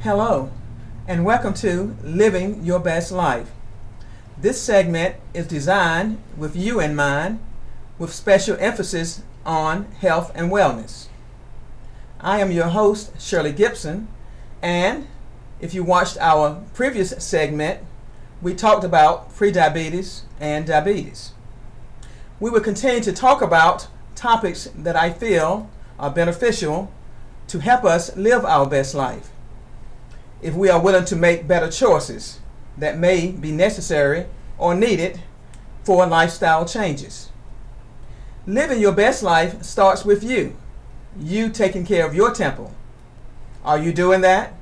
Hello, and welcome to Living Your Best Life. This segment is designed with you in mind, with special emphasis on health and wellness. I am your host, Shirley Gibson, and if you watched our previous segment, we talked about prediabetes and diabetes. We will continue to talk about topics that I feel are beneficial to help us live our best life. If we are willing to make better choices that may be necessary or needed for lifestyle changes. Living your best life starts with you taking care of your temple. Are you doing that?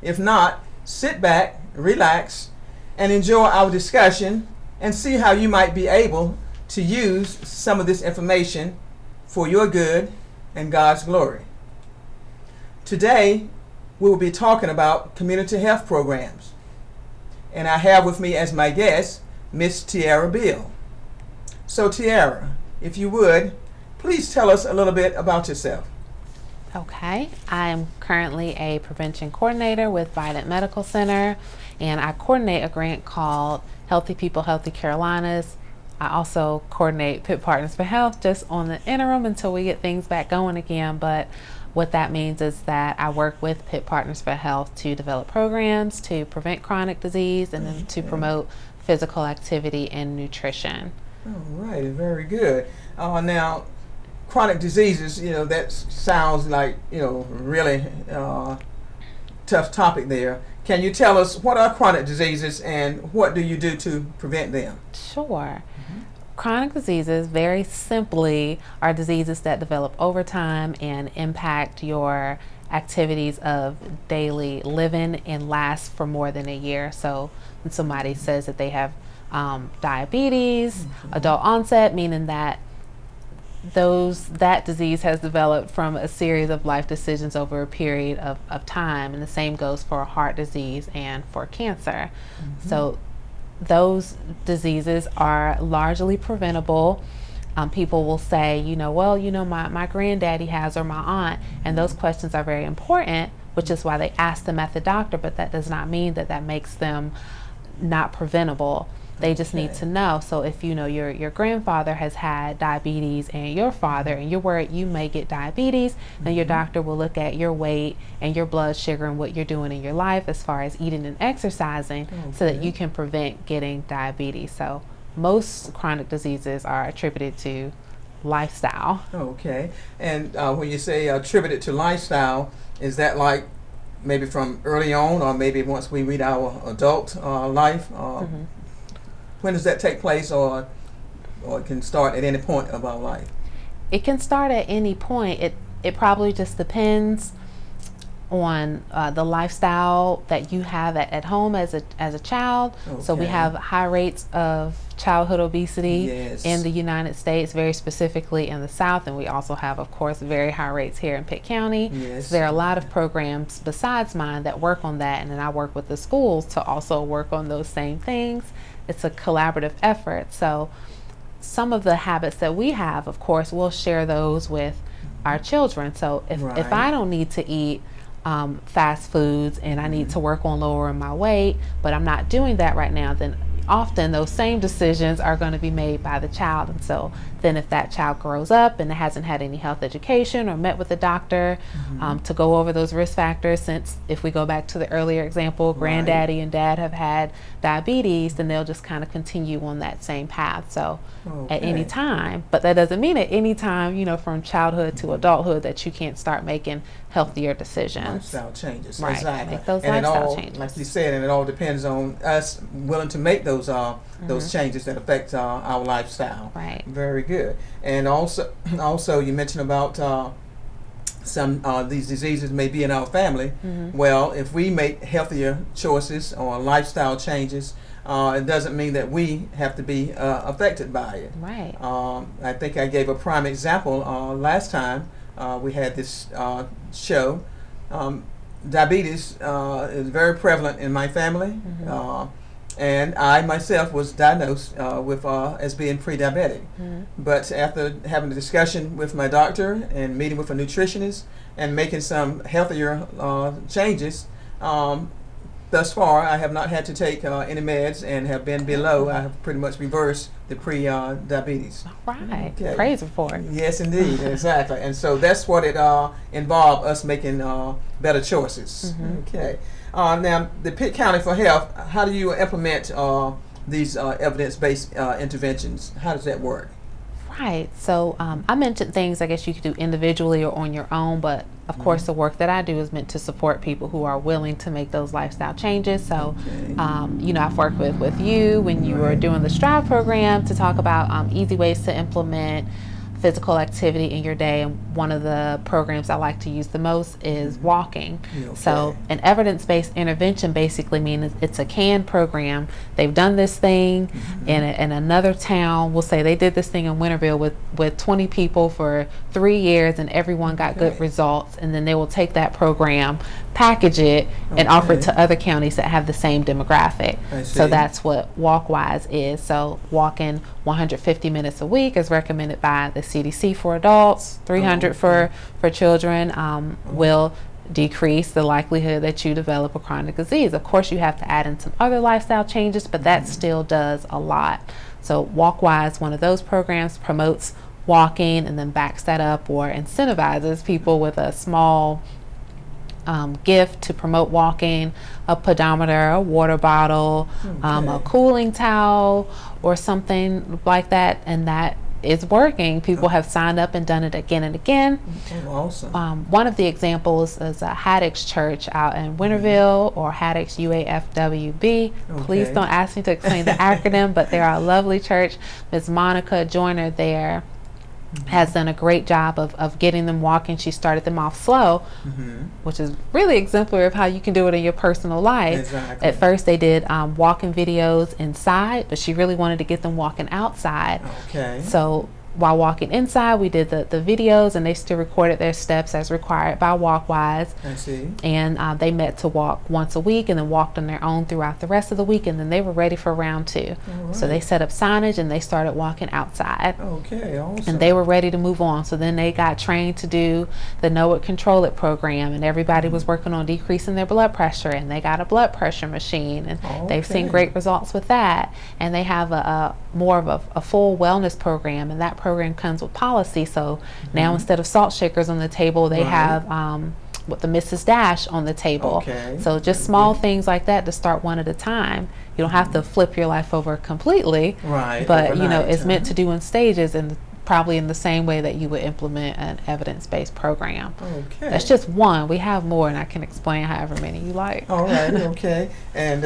If not, sit back, relax, and enjoy our discussion and see how you might be able to use some of this information for your good and God's glory. Today, we will be talking about community health programs. And I have with me as my guest, Miss Tiera Beale. So Tiera, if you would, please tell us a little bit about yourself. Okay, I am currently a prevention coordinator with Vidant Medical Center, and I coordinate a grant called Healthy People, Healthy Carolinas. I also coordinate Pitt Partners for Health just on the interim until we get things back going again. But what that means is that I work with Pitt Partners for Health to develop programs to prevent chronic disease and then to promote physical activity and nutrition. All right, very good. Now, chronic diseases, that sounds like, really tough topic there. Can you tell us what are chronic diseases and what do you do to prevent them? Sure. Chronic diseases, very simply, are diseases that develop over time and impact your activities of daily living and last for more than a year. So when somebody says that they have diabetes, adult onset, meaning that that disease has developed from a series of life decisions over a period of time, and the same goes for heart disease and for cancer. So those diseases are largely preventable. People will say, my granddaddy has, or my aunt, and those questions are very important, which is why they ask them at the doctor, but that does not mean that makes them not preventable. They just need to know. So if your grandfather has had diabetes and your father, and you're worried you may get diabetes, then your doctor will look at your weight and your blood sugar and what you're doing in your life as far as eating and exercising so that you can prevent getting diabetes. So most chronic diseases are attributed to lifestyle. Okay. And when you say attributed to lifestyle, is that like maybe from early on, or maybe once we reach our adult life? When does that take place, or it can start at any point of our life? It can start at any point. It probably just depends on the lifestyle that you have at home as a child. So we have high rates of childhood obesity in the United States, very specifically in the South, and we also have, of course, very high rates here in Pitt County. So there are a lot of programs besides mine that work on that, and then I work with the schools to also work on those same things. It's a collaborative effort. So some of the habits that we have, of course, we'll share those with our children. So if I don't need to eat fast foods and I need to work on lowering my weight, but I'm not doing that right now, then often those same decisions are going to be made by the child. And so then if that child grows up and hasn't had any health education or met with a doctor to go over those risk factors, since if we go back to the earlier example, granddaddy and dad have had diabetes, then they'll just kind of continue on that same path. So at any time, but that doesn't mean at any time, from childhood to adulthood, that you can't start making healthier decisions. Lifestyle changes. Right. Exactly. Make those and lifestyle it all, changes. like you said, and it all depends on us willing to make those changes that affect our lifestyle. Right. Very good. And also you mentioned about some these diseases may be in our family. Well, if we make healthier choices or lifestyle changes, it doesn't mean that we have to be affected by it. Right. I think I gave a prime example last time we had this show. Diabetes is very prevalent in my family. And I myself was diagnosed with as being pre-diabetic. But after having a discussion with my doctor and meeting with a nutritionist and making some healthier changes, thus far, I have not had to take any meds and have been below. I have pretty much reversed the pre-diabetes. Right. Okay. Praise report. Yes, indeed. Exactly. And so that's what it involved, us making better choices. Okay. Now, the Pitt County for Health, how do you implement these evidence-based interventions? How does that work? Right. So I mentioned things I guess you could do individually or on your own, but of course the work that I do is meant to support people who are willing to make those lifestyle changes. So, you know, I've worked with you when you were doing the Strive program to talk about easy ways to implement physical activity in your day, and one of the programs I like to use the most is walking. So an evidence-based intervention basically means it's a canned program. They've done this thing in another town. We'll say they did this thing in Winterville with 20 people for 3 years, and everyone got good results, and then they will take that program, package it, and offer it to other counties that have the same demographic. So that's what WalkWise is. So walking 150 minutes a week is recommended by the CDC for adults, 300 for children, will decrease the likelihood that you develop a chronic disease. Of course, you have to add in some other lifestyle changes, but that still does a lot. So WalkWise, one of those programs, promotes walking and then backs that up or incentivizes people with a small gift to promote walking, a pedometer, a water bottle, a cooling towel, or something like that, and that is working. People have signed up and done it again and again. Awesome. One of the examples is Haddock's Church out in Winterville, or Haddock's UAFWB. Please don't ask me to explain the acronym, but they're a lovely church. Ms. Monica Joyner there has done a great job of getting them walking. She started them off slow, which is really exemplary of how you can do it in your personal life. At first they did walking videos inside, but she really wanted to get them walking outside. So while walking inside, we did the videos, and they still recorded their steps as required by WalkWise. And they met to walk once a week, and then walked on their own throughout the rest of the week, and then they were ready for round 2. So they set up signage and they started walking outside. Awesome. And they were ready to move on. So then they got trained to do the Know It, Control It program, and everybody was working on decreasing their blood pressure, and they got a blood pressure machine, and they've seen great results with that. And they have more of a full wellness program, and that program comes with policy. So now instead of salt shakers on the table, they have with the Mrs. Dash on the table. So just small things like that to start one at a time. You don't have to flip your life over completely, but you know, it's meant to do in stages, and probably in the same way that you would implement an evidence-based program. That's just one. We have more, and I can explain however many you like. And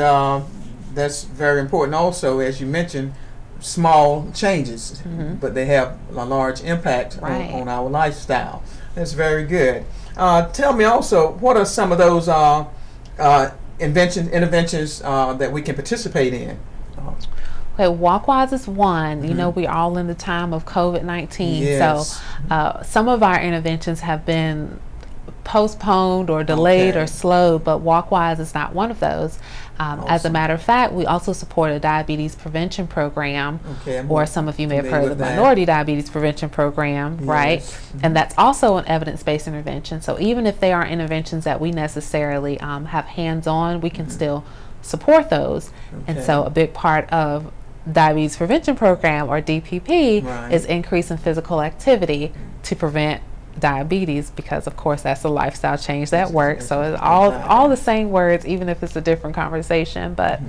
that's very important also, as you mentioned, small changes, but they have a large impact on our lifestyle. That's very good. Tell me also, what are some of those interventions that we can participate in? WalkWise is one. You know, we're all in the time of COVID-19, so some of our interventions have been postponed or delayed or slowed, but WalkWise is not one of those. As a matter of fact, we also support a diabetes prevention program, or some of you may have heard of the Minority Diabetes Prevention Program, and that's also an evidence-based intervention. So even if they aren't interventions that we necessarily have hands-on, we can still support those. And so a big part of Diabetes Prevention Program, or DPP, is increasing physical activity to prevent diabetes, because of course that's a lifestyle change that works. So it's all the same words, even if it's a different conversation. But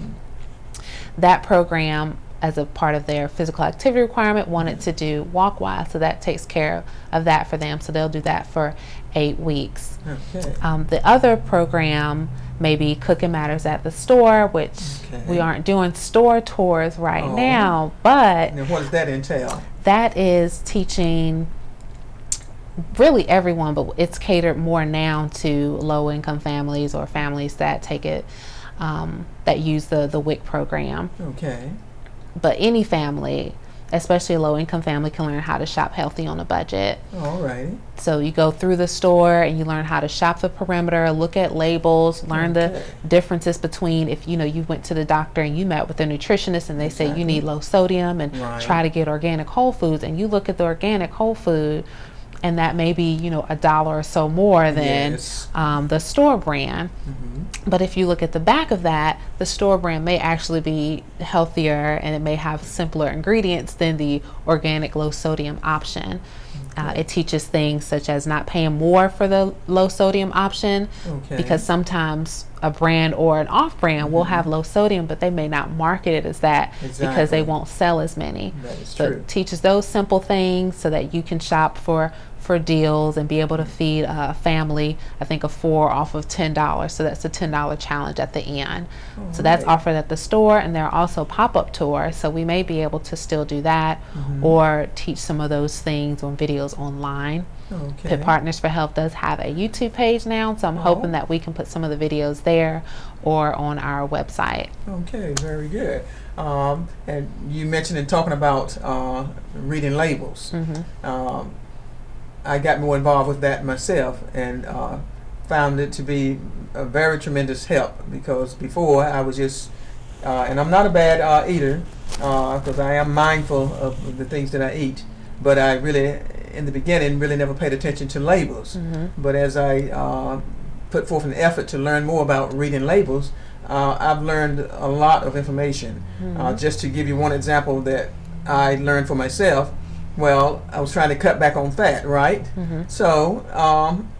that program, as a part of their physical activity requirement, wanted to do WalkWise, so that takes care of that for them. So they'll do that for 8 weeks. The other program may be Cooking Matters at the Store, which we aren't doing store tours right now, but now what does that entail? That is teaching really everyone, but it's catered more now to low-income families or families that take it, that use the WIC program. But any family, especially a low-income family, can learn how to shop healthy on a budget. So you go through the store and you learn how to shop the perimeter, look at labels, learn the differences between, if you know you went to the doctor and you met with a nutritionist and they say you need low sodium, and try to get organic whole foods, and you look at the organic whole food, and that may be, you know, $1 or so more than the store brand. But if you look at the back of that, the store brand may actually be healthier and it may have simpler ingredients than the organic low sodium option. It teaches things such as not paying more for the low sodium option, because sometimes a brand or an off brand will have low sodium, but they may not market it as that because they won't sell as many. That is so true. It teaches those simple things so that you can shop for deals and be able to feed a family, I think, of 4 off of $10. So that's a $10 challenge at the end. So that's offered at the store, and there are also pop-up tours. So we may be able to still do that or teach some of those things on videos online. Pitt Partners for Health does have a YouTube page now, so I'm hoping that we can put some of the videos there or on our website. Okay, very good. And you mentioned in talking about reading labels. I got more involved with that myself and found it to be a very tremendous help, because before I was just, and I'm not a bad eater, because I am mindful of the things that I eat, but I really, in the beginning, really never paid attention to labels. But as I put forth an effort to learn more about reading labels, I've learned a lot of information. Just to give you one example that I learned for myself, well, I was trying to cut back on fat, right? So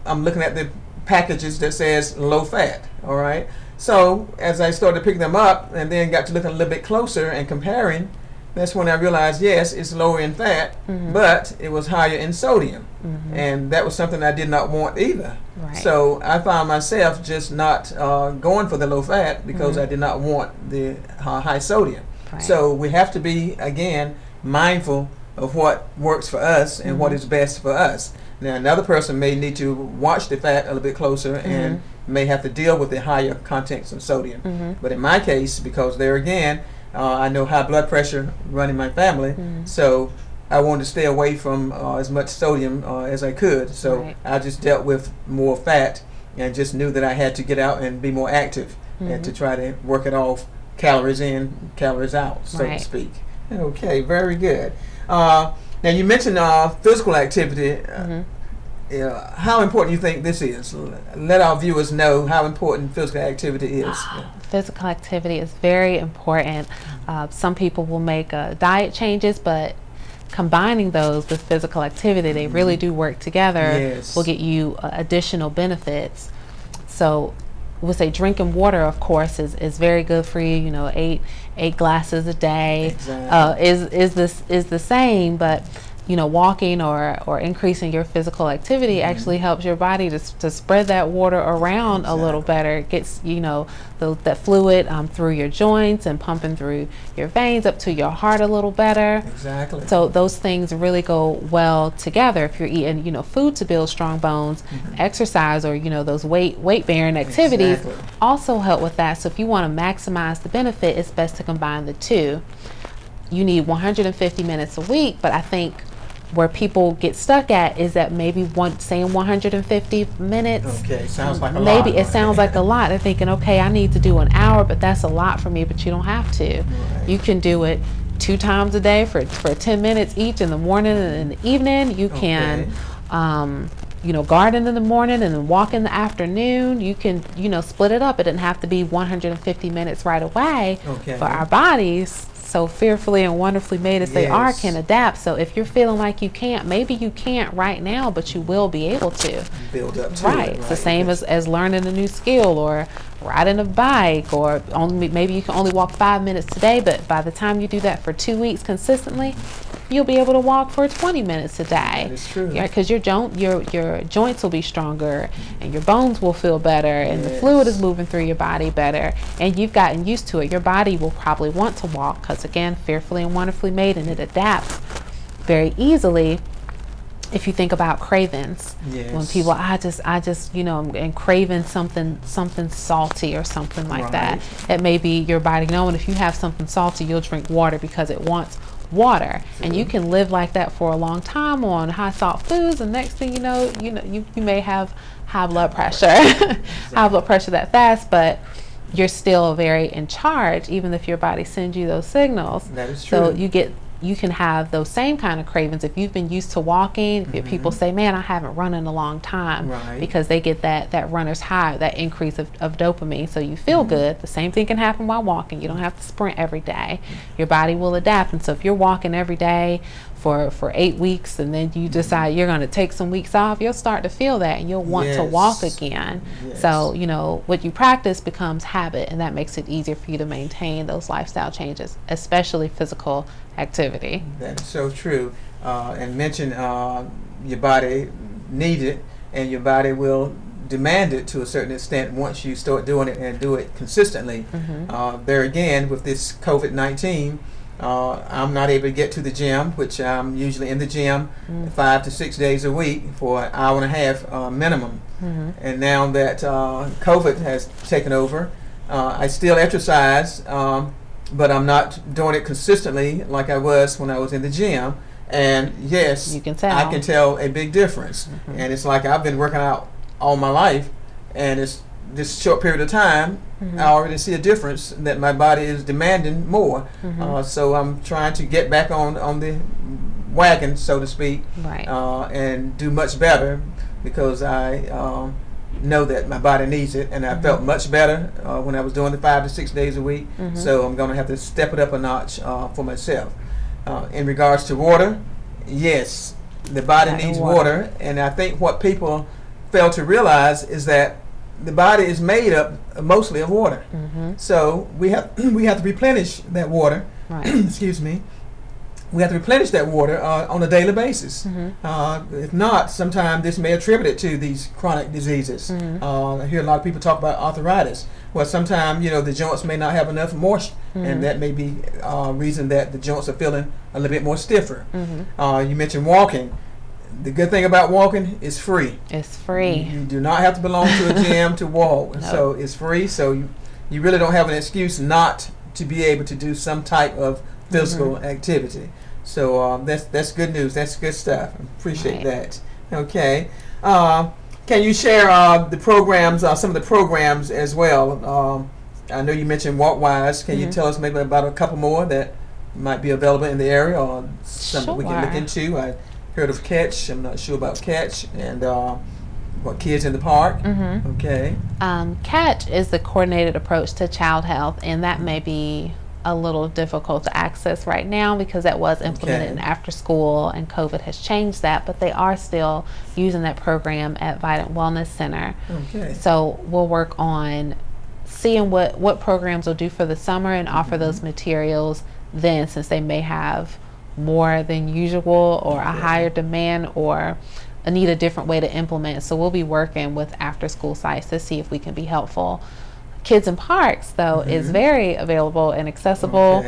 I'm looking at the packages that says low fat, all right? So as I started picking them up and then got to looking a little bit closer and comparing, that's when I realized, yes, it's lower in fat, but it was higher in sodium. And that was something I did not want either. So I found myself just not going for the low fat because I did not want the high sodium. So we have to be, again, mindful of what works for us and what is best for us. Now, another person may need to watch the fat a little bit closer and may have to deal with the higher contents of sodium. But in my case, because there again, I know high blood pressure running my family, so I wanted to stay away from as much sodium as I could. So I just dealt with more fat and just knew that I had to get out and be more active and to try to work it off, calories in, calories out, so to speak. Okay, very good. Now you mentioned physical activity. How important do you think this is? Let our viewers know how important physical activity is. Physical activity is very important. Some people will make diet changes, but combining those with physical activity, they really do work together. Will get you additional benefits. So we'll say drinking water, of course, is very good for you. You know, eight glasses a day is the same, but you know, walking or increasing your physical activity actually helps your body to spread that water around a little better. It gets, you know, that fluid through your joints and pumping through your veins up to your heart a little better. So those things really go well together. If you're eating, you know, food to build strong bones, exercise or, you know, those weight bearing activities also help with that. So if you want to maximize the benefit, it's best to combine the two. You need 150 minutes a week, but I think where people get stuck at is that maybe saying 150 minutes. Sounds like a lot. Maybe it sounds like a lot. They're thinking, okay, I need to do an hour, but that's a lot for me. But you don't have to. You can do it 2 times a day for 10 minutes each, in the morning and in the evening. You can, you know, garden in the morning and then walk in the afternoon. You can, you know, split it up. It doesn't have to be 150 minutes right away. For our bodies, so fearfully and wonderfully made as they are, can adapt. So if you're feeling like you can't, maybe you can't right now, but you will be able to build up to it. It's the same as learning a new skill or riding a bike, or maybe you can only walk 5 minutes today, but by the time you do that for 2 weeks consistently, you'll be able to walk for 20 minutes a day. That is true. Because your joints will be stronger and your bones will feel better and the fluid is moving through your body better, and you've gotten used to it. Your body will probably want to walk because, again, fearfully and wonderfully made, and it adapts very easily. If you think about cravings, when people, I just, you know, I'm craving something salty or something like that. It may be your body knowing if you have something salty, you'll drink water because it wants water. And you can live like that for a long time on high salt foods, and next thing you know, you may have high blood pressure, high blood pressure that fast, but you're still very in charge, even if your body sends you those signals. That is true. So you get you can have those same kind of cravings if you've been used to walking. If people say, man, I haven't run in a long time, because they get that runner's high, that increase of dopamine, so you feel good. The same thing can happen while walking. You don't have to sprint every day. Your body will adapt. And so if you're walking every day for 8 weeks, and then you decide you're going to take some weeks off, you'll start to feel that, and you'll want to walk again. So, you know, what you practice becomes habit, and that makes it easier for you to maintain those lifestyle changes, especially physical activity. That's so true. And mention your body needs it, and your body will demand it to a certain extent once you start doing it and do it consistently. There again, with this COVID-19, I'm not able to get to the gym, which I'm usually in the gym 5 to 6 days a week for an hour and a half minimum. And now that COVID has taken over, I still exercise, but I'm not doing it consistently like I was when I was in the gym. And yes, you can tell. I can tell a big difference. And it's like I've been working out all my life, and it's this short period of time, I already see a difference that my body is demanding more. So I'm trying to get back on the wagon, so to speak, and do much better, because I know that my body needs it, and I felt much better when I was doing the 5 to 6 days a week. So I'm going to have to step it up a notch for myself. In regards to water, yes, the body needs water, and I think what people fail to realize is that the body is made up mostly of water. So we have to replenish that water. Excuse me. We have to replenish that water on a daily basis. If not, sometimes this may attribute it to these chronic diseases. I hear a lot of people talk about arthritis. Well, sometimes, you know, the joints may not have enough moisture, and that may be a reason that the joints are feeling a little bit more stiffer. You mentioned walking. The good thing about walking is free. It's free. You do not have to belong to a gym to walk. So it's free. So you really don't have an excuse not to be able to do some type of physical activity. So that's good news. That's good stuff. I appreciate that. Okay. Can you share the programs, some of the programs as well? I know you mentioned WalkWise. Can you tell us maybe about a couple more that might be available in the area, or something we can look into? I heard of Catch. I'm not sure about Catch, and what, Kids in the Park. Okay. Catch is the coordinated approach to child health, and that may be a little difficult to access right now because that was implemented in after school, and COVID has changed that, but they are still using that program at Vidant Wellness Center. So we'll work on seeing what programs will do for the summer and offer those materials then, since they may have more than usual or a higher demand or need a different way to implement. So we'll be working with after school sites to see if we can be helpful. Kids in Parks, though, is very available and accessible.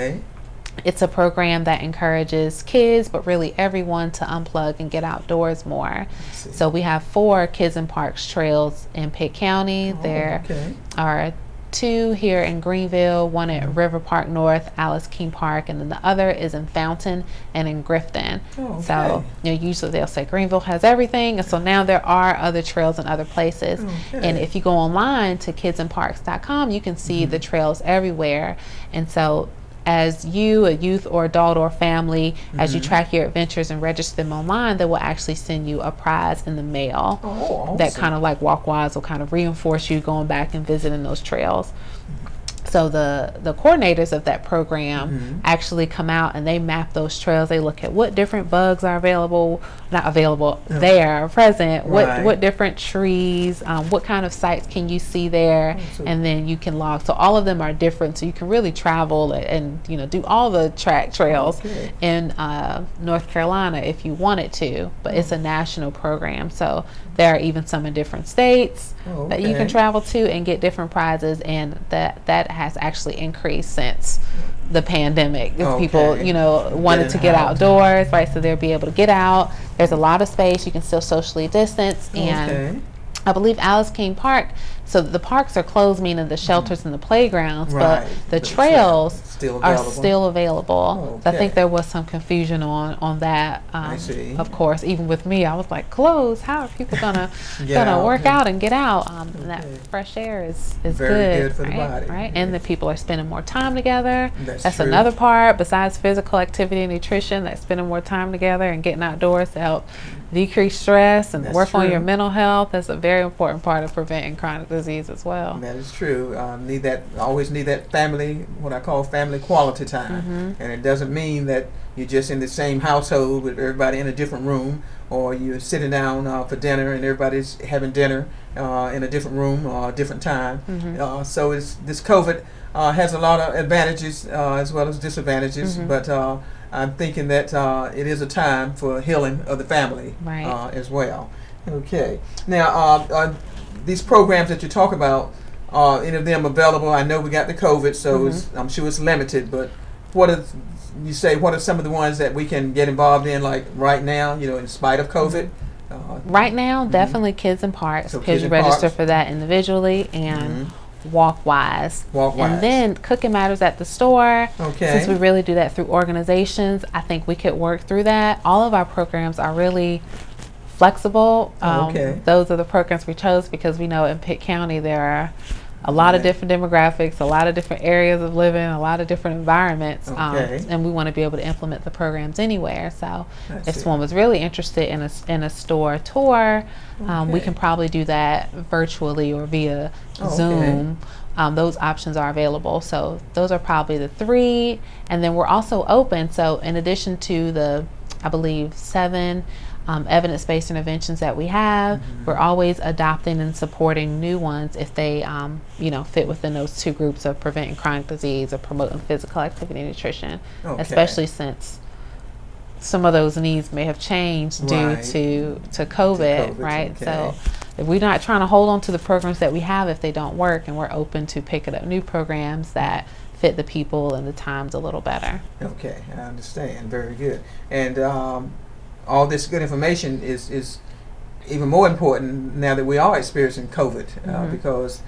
It's a program that encourages kids, but really everyone, to unplug and get outdoors more. So we have 4 Kids in Parks trails in Pitt County. There are 2 here in Greenville, one at River Park North, Alice King Park, and then the other is in Fountain and in Grifton. So, you know, usually they'll say Greenville has everything, and so now there are other trails in other places. And if you go online to kidsinparks.com, you can see the trails everywhere. And so as you, a youth or adult or family, as you track your adventures and register them online, they will actually send you a prize in the mail. That kind of like WalkWise will kind of reinforce you going back and visiting those trails. So the coordinators of that program actually come out and they map those trails. They look at what different bugs are available, not available, there, present, what different trees, what kind of sites can you see there, and then you can log. So all of them are different, so you can really travel and you know, do all the track trails in North Carolina if you wanted to, but it's a national program. So there are even some in different states that you can travel to and get different prizes, and that has actually increased since the pandemic. If people, you know, wanted to get outdoors, right? So they'll be able to get out. There's a lot of space. You can still socially distance, and I believe Alice King Park so the parks are closed, meaning the shelters and the playgrounds, Right. but the trails still are available. still available. Oh, I think okay. there was some confusion on that. I see. Of course, even with me, I was like, closed. How are people gonna Get out. work out and get out? And that Okay. fresh air is Very good for the right? body. Right, and the people are spending more time together. That's true. another part besides physical activity and nutrition. That's spending more time together and getting outdoors to help decrease stress and That's work on true. your mental health. That's a very important part of preventing chronic disease as well. That is true. Always need that family, what I call family quality time. Mm-hmm. And it doesn't mean that you're just in the same household with everybody in a different room, or you're sitting down for dinner and everybody's having dinner in a different room or a different time. Mm-hmm. So this COVID has a lot of advantages as well as disadvantages, Mm-hmm. but I'm thinking that it is a time for healing of the family Right. as well. Okay. Now, these programs that you talk about, any of them available? I know we got the COVID, so I'm sure it's limited, but what are some of the ones that we can get involved in, like right now, in spite of COVID? Right now, definitely kids in parks, So because kids you in register parks. for that individually, and Walkwise. Walkwise. And then Cooking Matters at the store. Okay. Since we really do that through organizations, I think we could work through that. All of our programs are really flexible. Okay. Those are the programs we chose because we know in Pitt County there are a lot of different demographics, a lot of different areas of living, a lot of different environments, Okay. and we want to be able to implement the programs anywhere. So I if see. someone was really interested in a store tour, we Okay. can probably do that virtually or via Okay. Zoom. Those options are available. So those are probably the three. And then we're also open. So in addition to the, I believe, 7 evidence-based interventions that we have, we're always adopting and supporting new ones if they fit within those 2 groups of preventing chronic disease or promoting physical activity and nutrition, Okay. especially since some of those needs may have changed due Right. to COVID, right? okay. So if we're not trying to hold on to the programs that we have if they don't work, and we're open to picking up new programs that fit the people and the times a little better. Okay, I understand. Very good. And all this good information is even more important now that we are experiencing COVID, because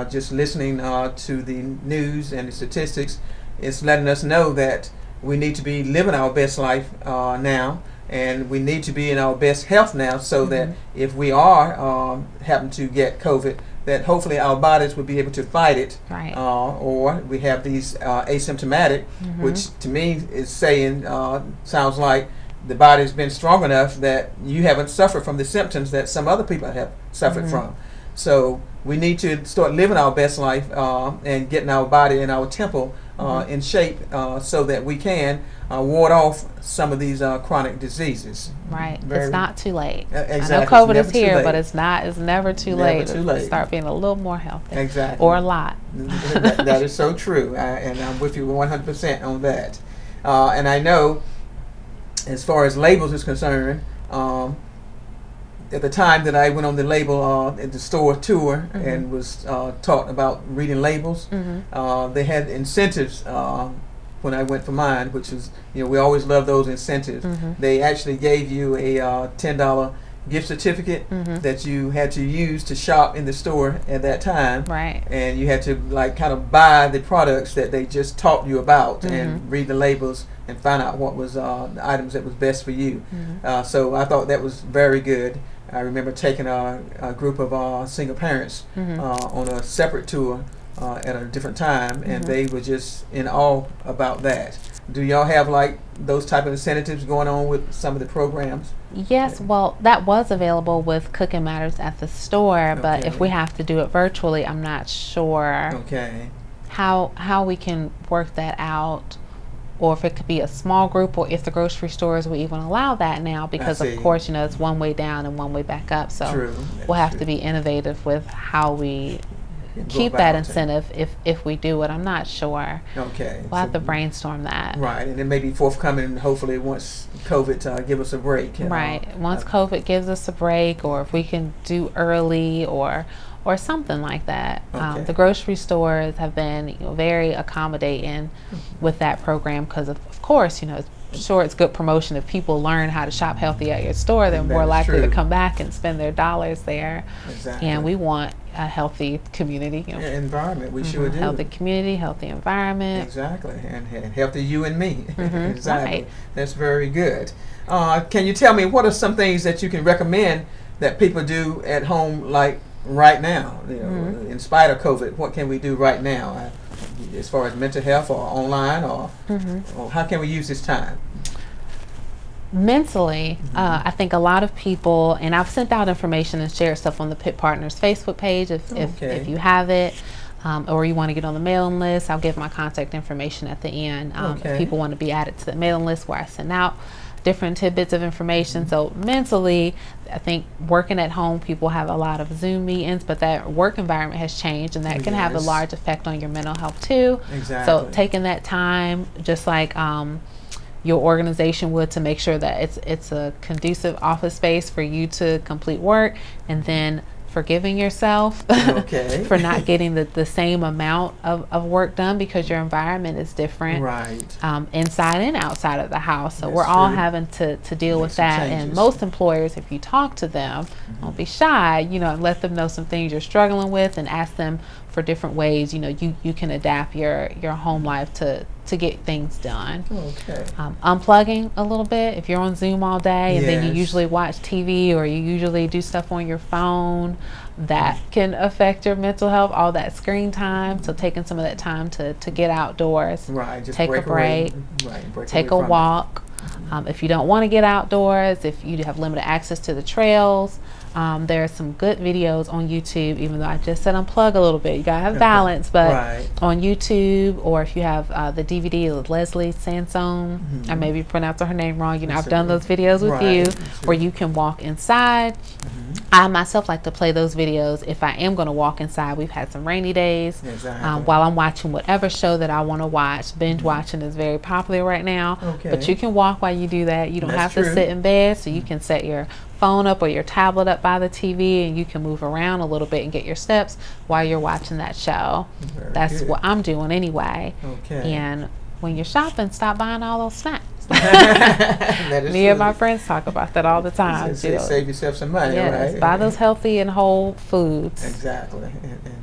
just listening to the news and the statistics, it's letting us know that we need to be living our best life now, and we need to be in our best health now, so that if we are happen to get COVID, that hopefully our bodies will be able to fight it, Right. or we have these asymptomatic, which to me is saying, sounds like the body's been strong enough that you haven't suffered from the symptoms that some other people have suffered from. So we need to start living our best life and getting our body and our temple in shape, so that we can ward off some of these chronic diseases. Right. Very- It's not too late. Exactly. I know It's COVID never is too here, late. but it's never too Never late too to late. start being a little more healthy. Exactly. Or a lot. That is so true, and I'm with you 100% on that. And I know, as far as labels is concerned, at the time that I went on the label at the store tour and was taught about reading labels, they had incentives when I went for mine, which was, we always love those incentives. They actually gave you a $10 gift certificate that you had to use to shop in the store at that time. Right. And you had to kind of buy the products that they just taught you about and read the labels and find out what was the items that was best for you. So I thought that was very good. I remember taking a group of single parents on a separate tour at a different time, and they were just in awe about that. Do y'all have those type of incentives going on with some of the programs? Yes, well, that was available with Cooking Matters at the store, but if Okay. we have to do it virtually, I'm not sure Okay. how we can work that out, or if it could be a small group, or if the grocery stores will even allow that now, because see. of course, it's one way down and one way back up. So True. we'll have That's to be innovative with how we true. keep Go that about it. incentive if we do it. I'm not sure. Okay. We'll have So- to brainstorm that. Right, and it may be forthcoming, hopefully, once COVID give us a break. Right. Once COVID gives us a break, or if we can do early, or something like that. Okay. The grocery stores have been very accommodating with that program, because of course, it's good promotion. If people learn how to shop healthy at your store, they're That more is likely to true. come back and spend their dollars there. Exactly. And we want a healthy community. Environment, we sure do. Healthy community, healthy environment. Exactly, and healthy you and me. Exactly. Right. That's very good. Can you tell me what are some things that you can recommend that people do at home, like right now? In spite of COVID, what can we do right now, as far as mental health, or online, or how can we use this time? Mentally, I think a lot of people, and I've sent out information and shared stuff on the Pitt Partners Facebook page if you have it, or you want to get on the mailing list. I'll give my contact information at the end. If people want to be added to the mailing list where I send out different tidbits of information. So mentally, I think working at home, people have a lot of Zoom meetings, but that work environment has changed, and that can have a large effect on your mental health too. Exactly. So taking that time, just like your organization would, to make sure that it's a conducive office space for you to complete work, and then forgiving yourself for not getting the same amount of work done because your environment is different, inside and outside of the house. So we're all having to deal with that. And most employers, if you talk to them, don't be shy, and let them know some things you're struggling with, and ask them for different ways you can adapt your home life to get things done. Unplugging a little bit. If you're on Zoom all day and then you usually watch TV, or you usually do stuff on your phone, that can affect your mental health, all that screen time. So taking some of that time to get outdoors, just take a break, take a walk. If you don't want to get outdoors, if you have limited access to the trails, there are some good videos on YouTube, even though I just said unplug a little bit. You gotta have balance, but on YouTube, or if you have the DVD of Leslie Sansone, I may be pronouncing her name wrong. I've done those videos with you, where you can walk inside. I myself like to play those videos if I am going to walk inside. We've had some rainy days. While I'm watching whatever show that I want to watch. Binge watching is very popular right now. But you can walk while you do that. You don't have to sit in bed, so you can set your phone up or your tablet up by the TV, and you can move around a little bit and get your steps while you're watching that show. That's what I'm doing anyway. And when you're shopping, stop buying all those snacks. Me and my friends talk about that all the time. Save yourself some money, right? Buy those healthy and whole foods. Exactly,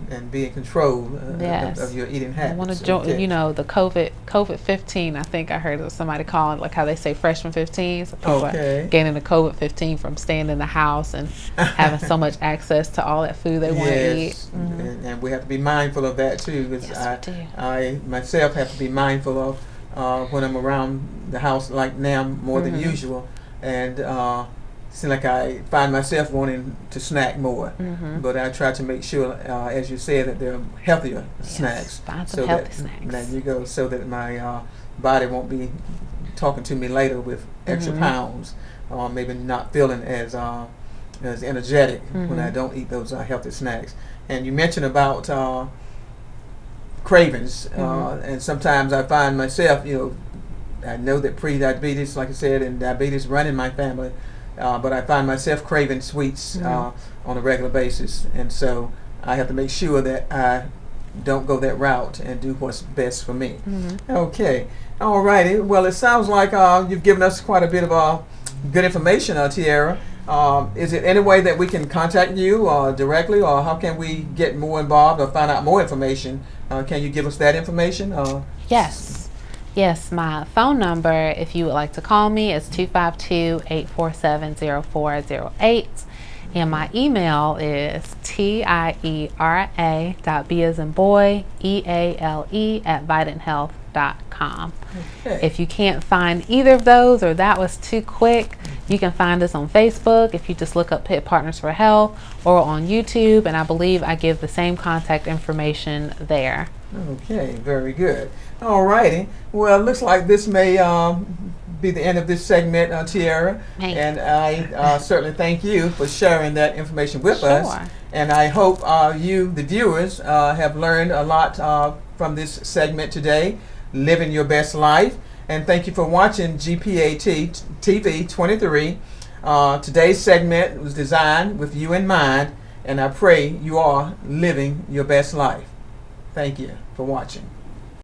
and be in control of your eating habits. I want to join, the COVID-15. I think I heard of somebody calling, like how they say freshman 15. So people are gaining the COVID-15 from staying in the house and having so much access to all that food they want to eat. And we have to be mindful of that too, because I myself have to be mindful of when I'm around the house, like now, more than usual, and seem like I find myself wanting to snack more. But I try to make sure, as you said, that they're healthier snacks. Find some healthy snacks. There you go, so that my body won't be talking to me later with extra pounds, or maybe not feeling as energetic when I don't eat those healthy snacks. And you mentioned about cravings, and sometimes I find myself, I know that pre-diabetes, like I said, and diabetes run in my family, but I find myself craving sweets on a regular basis, and so I have to make sure that I don't go that route and do what's best for me. Okay, all righty. Well, it sounds like you've given us quite a bit of good information, Tiera. Is it any way that we can contact you directly, or how can we get more involved or find out more information? Can you give us that information? Yes, my phone number, if you would like to call me, is 252-847-0408. And my email is tiera.b as in boy, eale@videnthealth.com. If you can't find either of those, or that was too quick, you can find us on Facebook if you just look up Pitt Partners for Health, or on YouTube, and I believe I give the same contact information there. Okay, very good. All righty. Well, it looks like this may be the end of this segment, Tiera. And I certainly thank you for sharing that information with us. And I hope you, the viewers, have learned a lot from this segment today, Living Your Best Life. And thank you for watching GPAT TV 23. Today's segment was designed with you in mind, and I pray you are living your best life. Thank you for watching.